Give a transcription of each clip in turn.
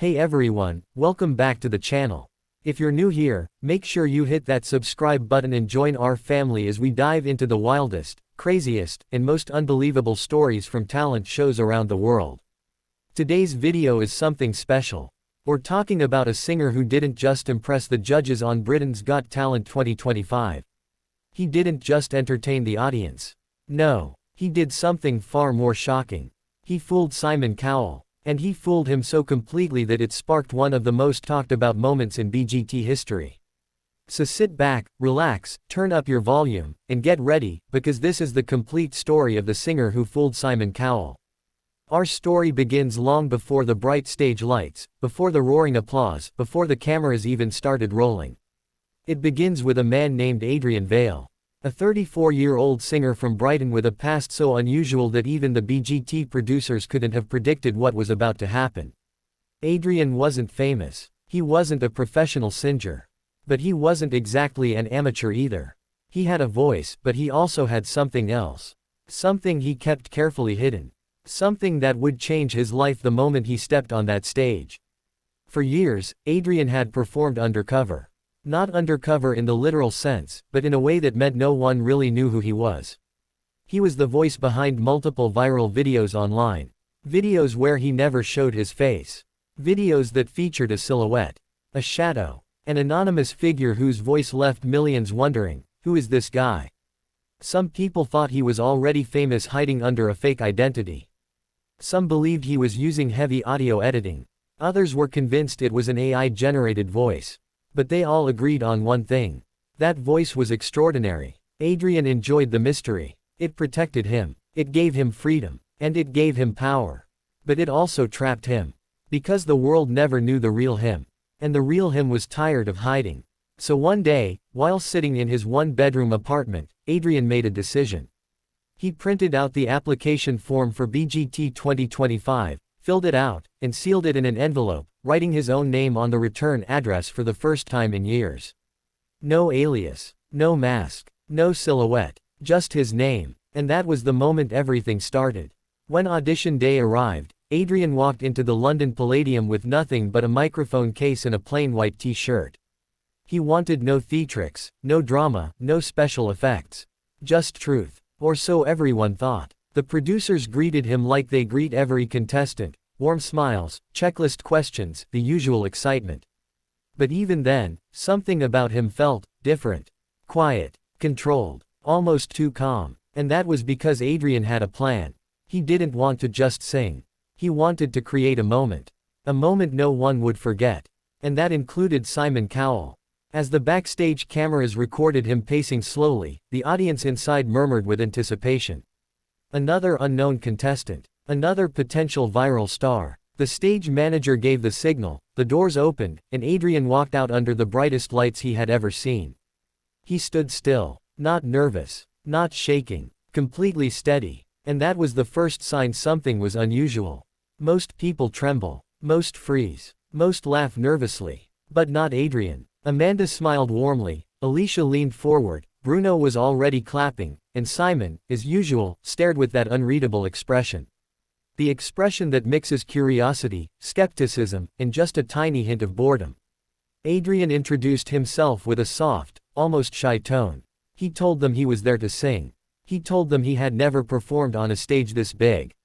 Hey everyone, welcome back to the channel. If you're new here, make sure you hit that subscribe button and join our family as we dive into the wildest, craziest, and most unbelievable stories from talent shows around the world. Today's video is something special. We're talking about a singer who didn't just impress the judges on Britain's Got Talent 2025. He didn't just entertain the audience. No, he did something far more shocking. He fooled Simon Cowell. And he fooled him so completely that it sparked one of the most talked about moments in BGT history. So sit back, relax, turn up your volume, and get ready, because this is the complete story of the singer who fooled Simon Cowell. Our story begins long before the bright stage lights, before the roaring applause, before the cameras even started rolling. It begins with a man named Adrian Vale. A 34-year-old singer from Brighton with a past so unusual that even the BGT producers couldn't have predicted what was about to happen. Adrian wasn't famous. He wasn't a professional singer. But he wasn't exactly an amateur either. He had a voice, but he also had something else. Something he kept carefully hidden. Something that would change his life the moment he stepped on that stage. For years, Adrian had performed undercover. Not undercover in the literal sense, but in a way that meant no one really knew who he was. He was the voice behind multiple viral videos online. Videos where he never showed his face. Videos that featured a silhouette, a shadow, an anonymous figure whose voice left millions wondering, who is this guy? Some people thought he was already famous hiding under a fake identity. Some believed he was using heavy audio editing. Others were convinced it was an AI-generated voice. But they all agreed on one thing. That voice was extraordinary. Adrian enjoyed the mystery. It protected him. It gave him freedom. And it gave him power. But it also trapped him. Because the world never knew the real him. And the real him was tired of hiding. So one day, while sitting in his one-bedroom apartment, Adrian made a decision. He printed out the application form for BGT 2025, filled it out, and sealed it in an envelope, writing his own name on the return address for the first time in years. No alias, no mask, no silhouette, just his name. And that was the moment everything started. When audition day arrived, Adrian walked into the London Palladium with nothing but a microphone case and a plain white t-shirt. He wanted no theatrics, no drama, no special effects. Just truth. Or so everyone thought. The producers greeted him like they greet every contestant. Warm smiles, checklist questions, the usual excitement. But even then, something about him felt different. Quiet, controlled, almost too calm. And that was because Adrian had a plan. He didn't want to just sing. He wanted to create a moment. A moment no one would forget. And that included Simon Cowell. As the backstage cameras recorded him pacing slowly, the audience inside murmured with anticipation. Another unknown contestant. Another potential viral star. The stage manager gave the signal, the doors opened, and Adrian walked out under the brightest lights he had ever seen. He stood still, not nervous, not shaking, completely steady. And that was the first sign something was unusual. Most people tremble, most freeze, most laugh nervously. But not Adrian. Amanda smiled warmly, Alicia leaned forward, Bruno was already clapping, and Simon, as usual, stared with that unreadable expression. The expression that mixes curiosity, skepticism, and just a tiny hint of boredom. Adrian introduced himself with a soft, almost shy tone. He told them he was there to sing. He told them he had never performed on a stage this big.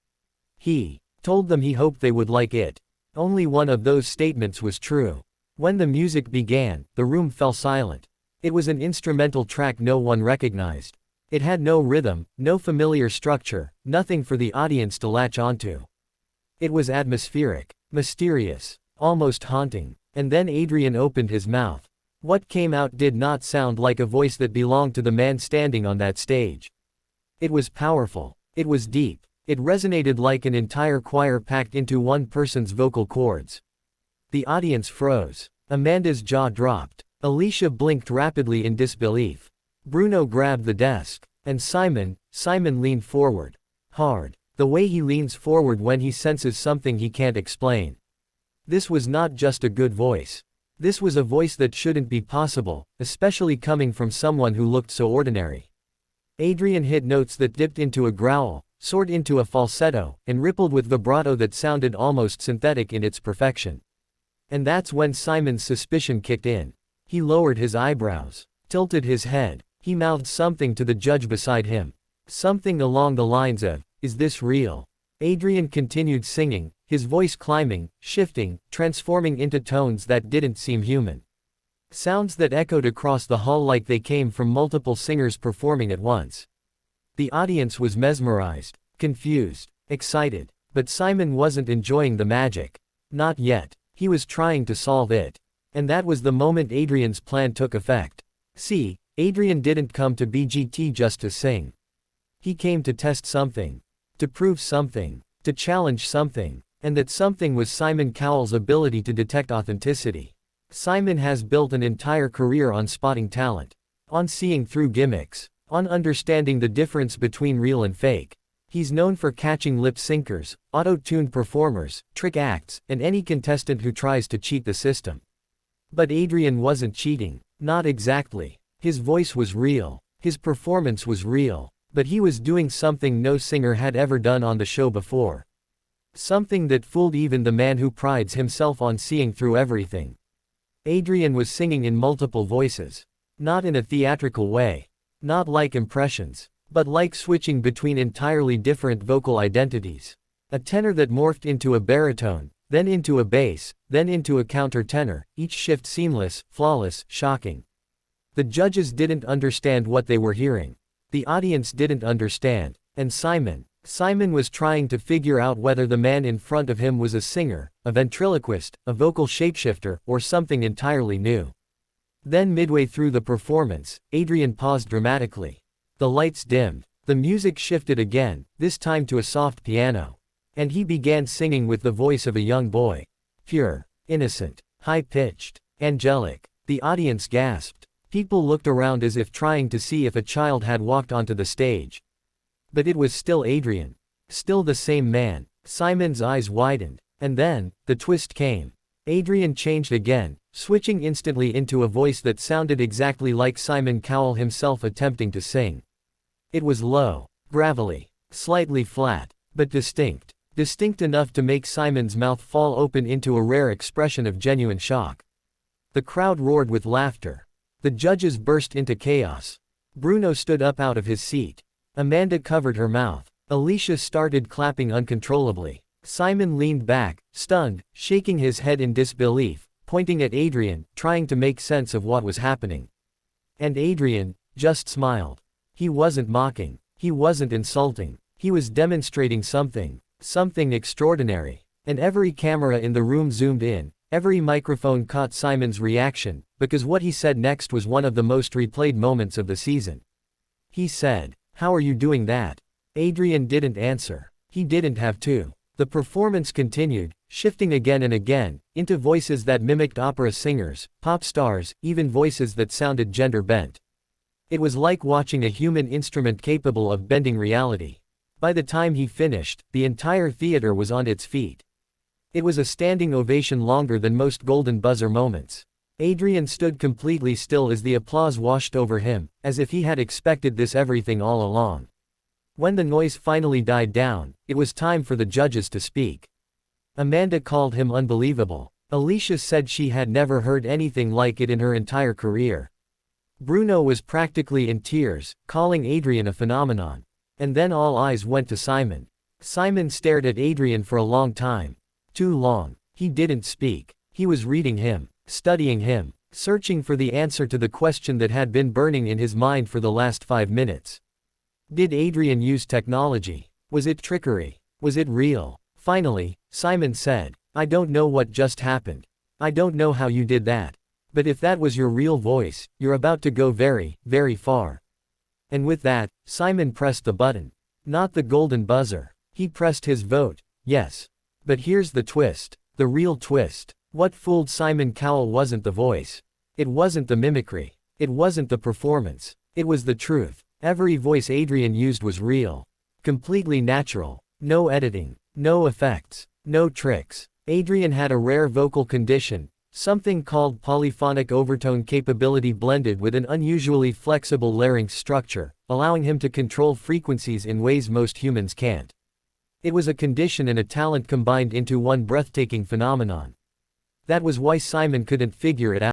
He told them he hoped they would like it. Only one of those statements was true. When the music began, the room fell silent. It was an instrumental track no one recognized. It had no rhythm, no familiar structure, nothing for the audience to latch onto. It was atmospheric, mysterious, almost haunting. And then Adrian opened his mouth. What came out did not sound like a voice that belonged to the man standing on that stage. It was powerful. It was deep. It resonated like an entire choir packed into one person's vocal cords. The audience froze. Amanda's jaw dropped. Alicia blinked rapidly in disbelief. Bruno grabbed the desk. And Simon leaned forward. Hard. The way he leans forward when he senses something he can't explain. This was not just a good voice. This was a voice that shouldn't be possible, especially coming from someone who looked so ordinary. Adrian hit notes that dipped into a growl, soared into a falsetto, and rippled with vibrato that sounded almost synthetic in its perfection. And that's when Simon's suspicion kicked in. He lowered his eyebrows, tilted his head. He mouthed something to the judge beside him. Something along the lines of, "Is this real?" Adrian continued singing, his voice climbing, shifting, transforming into tones that didn't seem human. Sounds that echoed across the hall like they came from multiple singers performing at once. The audience was mesmerized, confused, excited. But Simon wasn't enjoying the magic. Not yet. He was trying to solve it. And that was the moment Adrian's plan took effect. See, Adrian didn't come to BGT just to sing. He came to test something. To prove something. To challenge something. And that something was Simon Cowell's ability to detect authenticity. Simon has built an entire career on spotting talent. On seeing through gimmicks. On understanding the difference between real and fake. He's known for catching lip syncers, auto-tuned performers, trick acts, and any contestant who tries to cheat the system. But Adrian wasn't cheating. Not exactly. His voice was real. His performance was real. But he was doing something no singer had ever done on the show before. Something that fooled even the man who prides himself on seeing through everything. Adrian was singing in multiple voices. Not in a theatrical way. Not like impressions. But like switching between entirely different vocal identities. A tenor that morphed into a baritone, then into a bass, then into a countertenor, each shift seamless, flawless, shocking. The judges didn't understand what they were hearing. The audience didn't understand. And Simon was trying to figure out whether the man in front of him was a singer, a ventriloquist, a vocal shapeshifter, or something entirely new. Then midway through the performance, Adrian paused dramatically. The lights dimmed. The music shifted again, this time to a soft piano. And he began singing with the voice of a young boy. Pure, innocent, high-pitched, angelic. The audience gasped. People looked around as if trying to see if a child had walked onto the stage. But it was still Adrian. Still the same man. Simon's eyes widened. And then, the twist came. Adrian changed again, switching instantly into a voice that sounded exactly like Simon Cowell himself attempting to sing. It was low, gravelly, slightly flat, but distinct. Distinct enough to make Simon's mouth fall open into a rare expression of genuine shock. The crowd roared with laughter. The judges burst into chaos. Bruno stood up out of his seat. Amanda covered her mouth. Alicia started clapping uncontrollably. Simon leaned back, stunned, shaking his head in disbelief, pointing at Adrian, trying to make sense of what was happening. And Adrian just smiled. He wasn't mocking. He wasn't insulting. He was demonstrating something. Something extraordinary. And every camera in the room zoomed in. Every microphone caught Simon's reaction, because what he said next was one of the most replayed moments of the season. He said, "How are you doing that?" Adrian didn't answer. He didn't have to. The performance continued, shifting again and again, into voices that mimicked opera singers, pop stars, even voices that sounded gender-bent. It was like watching a human instrument capable of bending reality. By the time he finished, the entire theater was on its feet. It was a standing ovation longer than most golden buzzer moments. Adrian stood completely still as the applause washed over him, as if he had expected this everything all along. When the noise finally died down, it was time for the judges to speak. Amanda called him unbelievable. Alicia said she had never heard anything like it in her entire career. Bruno was practically in tears, calling Adrian a phenomenon. And then all eyes went to Simon. Simon stared at Adrian for a long time. Too long. He didn't speak. He was reading him, studying him, searching for the answer to the question that had been burning in his mind for the last 5 minutes. Did Adrian use technology? Was it trickery? Was it real? Finally, Simon said, "I don't know what just happened. I don't know how you did that. But if that was your real voice, you're about to go very, very far." And with that, Simon pressed the button. Not the golden buzzer. He pressed his vote, yes. But here's the twist. The real twist. What fooled Simon Cowell wasn't the voice. It wasn't the mimicry. It wasn't the performance. It was the truth. Every voice Adrian used was real. Completely natural. No editing. No effects. No tricks. Adrian had a rare vocal condition. Something called polyphonic overtone capability blended with an unusually flexible larynx structure, allowing him to control frequencies in ways most humans can't. It was a condition and a talent combined into one breathtaking phenomenon. That was why Simon couldn't figure it out.